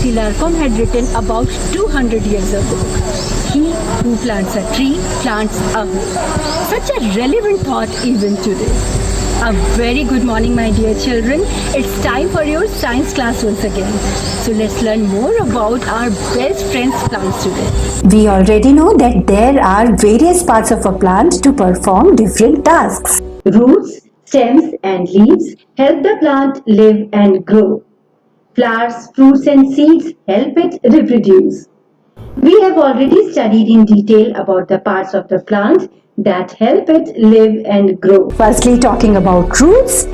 C. Larcom had written about 200 years ago. He who plants a tree plants a home. Such a relevant thought even today. A very good morning, my dear children. It's time for your science class once again. So let's learn more about our best friends plants today. We already know that there are various parts of a plant to perform different tasks. Roots, stems and leaves help the plant live and grow. Flowers, fruits and seeds help it reproduce. We have already studied in detail about the parts of the plant that help it live and grow. Firstly, talking about roots,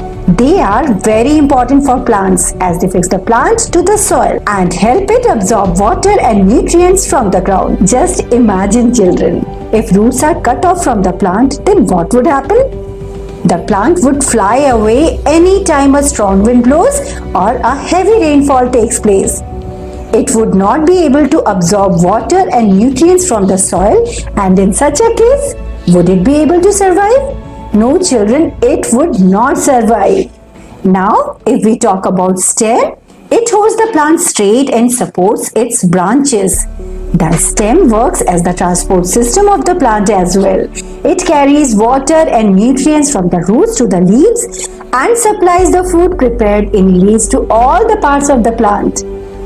they are very important for plants as they fix the plant to the soil and help it absorb water and nutrients from the ground. Just imagine, children, if roots are cut off from the plant, then what would happen? The plant would fly away any time a strong wind blows or a heavy rainfall takes place. It would not be able to absorb water and nutrients from the soil, and in such a case, would it be able to survive? No, children, it would not survive. Now, if we talk about stem, it holds the plant straight and supports its branches. The stem works as the transport system of the plant as well. It carries water and nutrients from the roots to the leaves and supplies the food prepared in leaves to all the parts of the plant.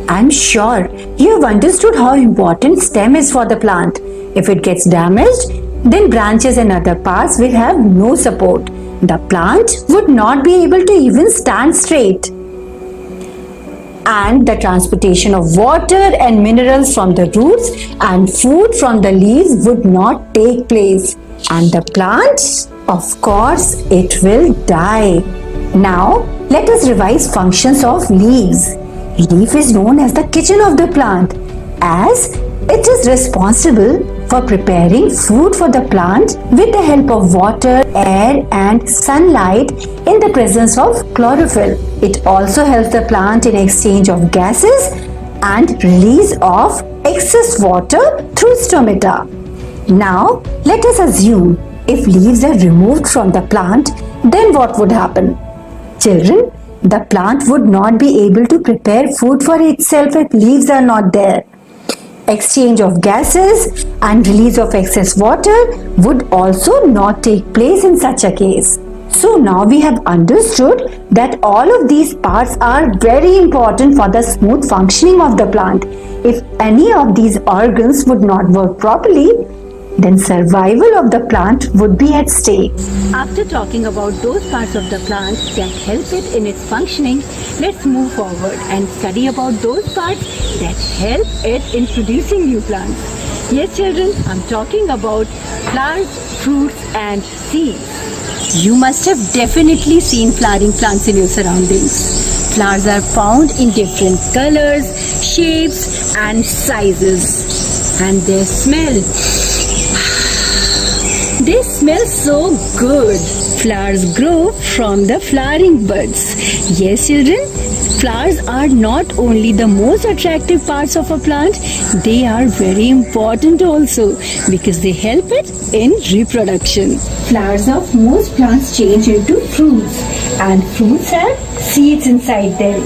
I'm sure you have understood how important stem is for the plant. If it gets damaged, then branches and other parts will have no support. The plant would not be able to even stand straight. And the transportation of water and minerals from the roots and food from the leaves would not take place. And the plant, of course, it will die. Now, let us revise functions of leaves. Leaf is known as the kitchen of the plant, as it is responsible for preparing food for the plant with the help of water, air and sunlight in the presence of chlorophyll. It also helps the plant in exchange of gases and release of excess water through stomata. Now, let us assume if leaves are removed from the plant, then what would happen? Children, the plant would not be able to prepare food for itself if leaves are not there. Exchange of gases and release of excess water would also not take place in such a case. So now we have understood that all of these parts are very important for the smooth functioning of the plant. If any of these organs would not work properly, then survival of the plant would be at stake. After talking about those parts of the plant that help it in its functioning, let's move forward and study about those parts that help it in producing new plants. Yes, children, I'm talking about flowers, fruits and seeds. You must have definitely seen flowering plants in your surroundings. Flowers are found in different colors, shapes and sizes. And they smell so good. Flowers grow from the flowering buds. Yes, children, flowers are not only the most attractive parts of a plant, they are very important also because they help it in reproduction. Flowers of most plants change into fruits, and fruits have seeds inside them.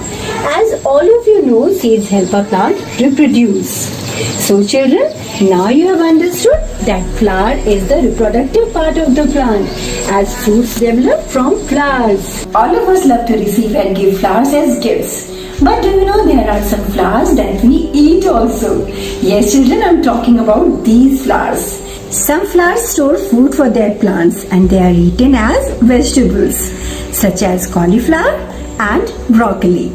As all of you know, seeds help a plant reproduce. So children, now you have understood that flower is the reproductive part of the plant as fruits develop from flowers. All of us love to receive and give flowers as gifts. But do you know there are some flowers that we eat also? Yes children, I'm talking about these flowers. Some flowers store food for their plants and they are eaten as vegetables such as cauliflower and broccoli.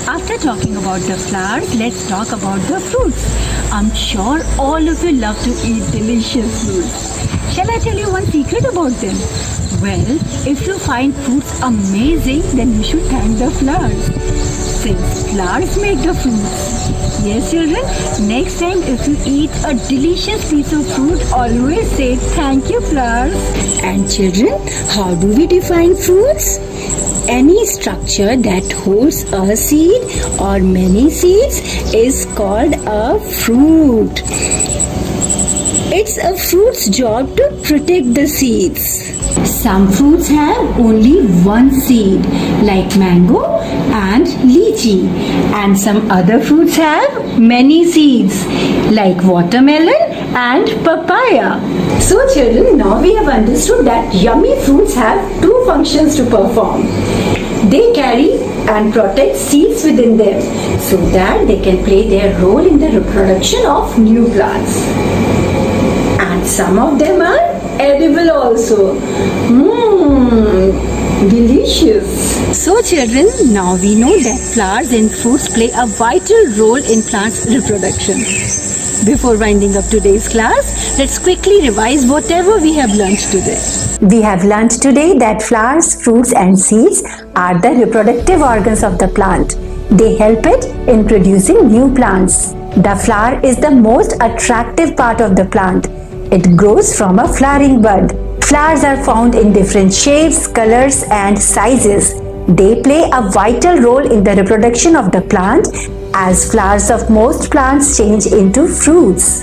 After talking about the flowers, let's talk about the fruits. I'm sure all of you love to eat delicious fruits. Shall I tell you one secret about them? Well, if you find fruits amazing, then you should thank the flowers, since flowers make the fruits. Yes, children, next time if you eat a delicious piece of fruit, always say thank you, flowers. And children, how do we define fruits? Any structure that holds a seed or many seeds is called a fruit. It's a fruit's job to protect the seeds. Some fruits have only one seed, like mango and lychee, and some other fruits have many seeds, like watermelon and papaya. So children, now we have understood that yummy fruits have two functions to perform. They carry and protect seeds within them so that they can play their role in the reproduction of new plants. And some of them are edible also. Delicious. So children, now we know that flowers and fruits play a vital role in plants' reproduction. Before winding up today's class, let's quickly revise whatever we have learned today. We have learned today that flowers, fruits and seeds are the reproductive organs of the plant. They help it in producing new plants. The flower is the most attractive part of the plant. It grows from a flowering bud. Flowers are found in different shapes, colors and sizes. They play a vital role in the reproduction of the plant as flowers of most plants change into fruits.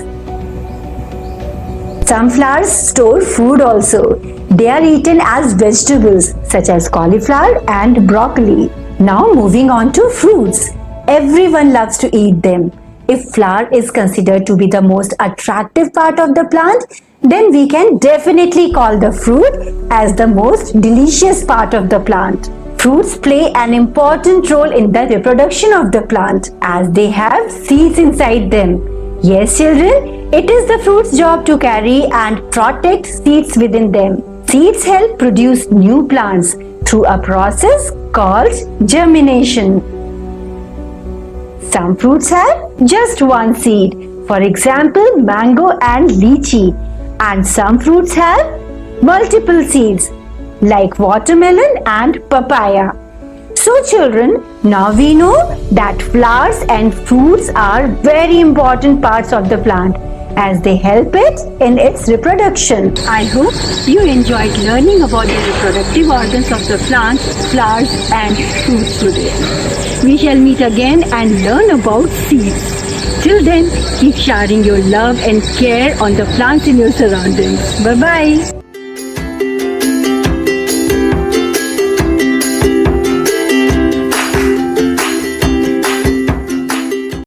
Some flowers store food also. They are eaten as vegetables such as cauliflower and broccoli. Now moving on to fruits. Everyone loves to eat them. If flower is considered to be the most attractive part of the plant, then we can definitely call the fruit as the most delicious part of the plant. Fruits play an important role in the reproduction of the plant as they have seeds inside them. Yes, children, it is the fruit's job to carry and protect seeds within them. Seeds help produce new plants through a process called germination. Some fruits have just one seed, for example, mango and lychee, and some fruits have multiple seeds, like watermelon and papaya. So children, now we know that flowers and fruits are very important parts of the plant as they help it in its reproduction. I hope you enjoyed learning about the reproductive organs of the plant, flowers and fruits today. We shall meet again and learn about seeds. Till then, keep showering your love and care on the plants in your surroundings. Bye-bye.